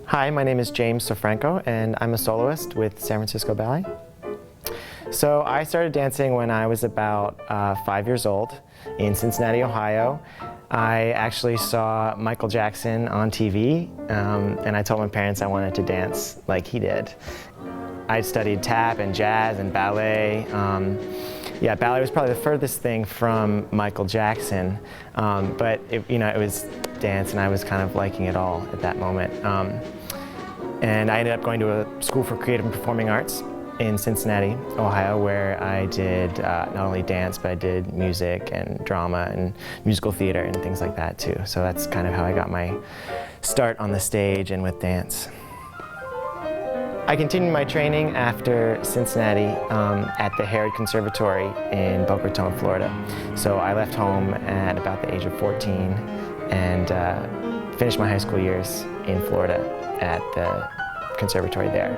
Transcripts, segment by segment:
Hi, my name is James Sofranko, and I'm a soloist with San Francisco Ballet. So I started dancing when I was about 5 years old in Cincinnati, Ohio. I actually saw Michael Jackson on TV, and I told my parents I wanted to dance like he did. I studied tap and jazz and ballet. Ballet was probably the furthest thing from Michael Jackson, but it was dance, and I was kind of liking it all at that moment. And I ended up going to a school for creative and performing arts in Cincinnati, Ohio, where I did not only dance, but I did music and drama and musical theater and things like that too. So that's kind of how I got my start on the stage and with dance. I continued my training after Cincinnati at the Herod Conservatory in Boca Raton, Florida. So I left home at about the age of 14 and finished my high school years in Florida at the conservatory there.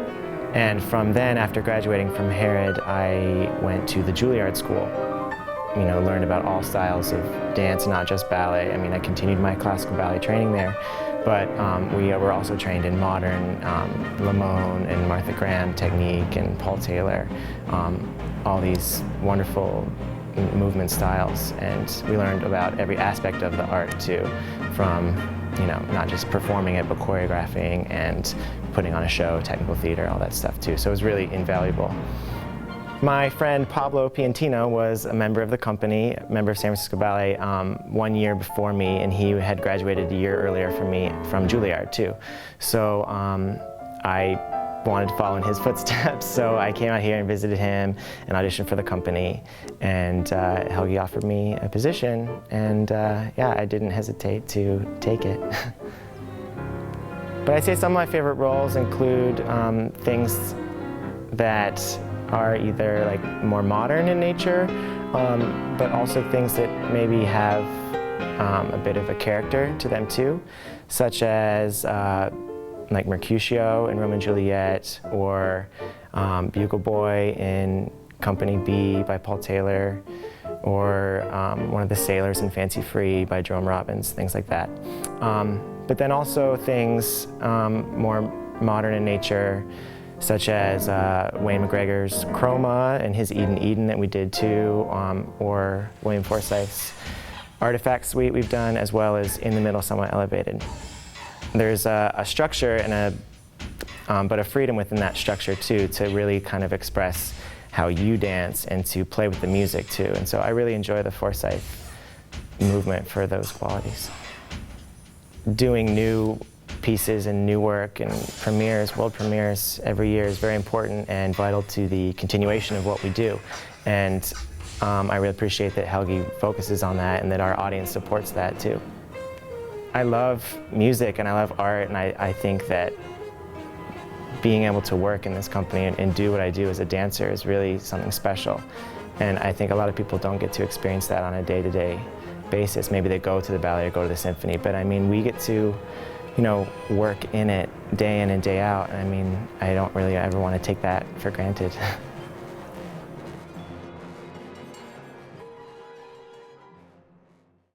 And from then, after graduating from Herod, I went to the Juilliard School. Learned about all styles of dance, not just ballet. I continued my classical ballet training there, but we were also trained in modern, Lamone and Martha Graham technique and Paul Taylor, all these wonderful movement styles. And we learned about every aspect of the art too, from not just performing it, but choreographing and putting on a show, technical theater, all that stuff too. So it was really invaluable. My friend Pablo Piantino was a member of the company, a member of San Francisco Ballet 1 year before me, and he had graduated a year earlier from me from Juilliard too. So I wanted to follow in his footsteps, so I came out here and visited him and auditioned for the company, and Helgi offered me a position, and I didn't hesitate to take it. But I'd say some of my favorite roles include things that are either like more modern in nature, but also things that maybe have a bit of a character to them too, such as like Mercutio in Romeo and Juliet, or Bugle Boy in Company B by Paul Taylor, or one of the sailors in Fancy Free by Jerome Robbins, things like that. But then also things more modern in nature, such as Wayne McGregor's Chroma and his Eden Eden that we did too, or William Forsythe's Artifacts Suite we've done, as well as In the Middle, Somewhat Elevated. There's a structure and but a freedom within that structure too, to really kind of express how you dance and to play with the music too. And so I really enjoy the Forsythe movement for those qualities. Doing new pieces and new work and premieres, world premieres every year is very important and vital to the continuation of what we do. And I really appreciate that Helgi focuses on that and that our audience supports that too. I love music and I love art, and I think that being able to work in this company and do what I do as a dancer is really something special. And I think a lot of people don't get to experience that on a day-to-day basis. Maybe they go to the ballet or go to the symphony, but we get to work in it day in and day out. I don't really ever want to take that for granted.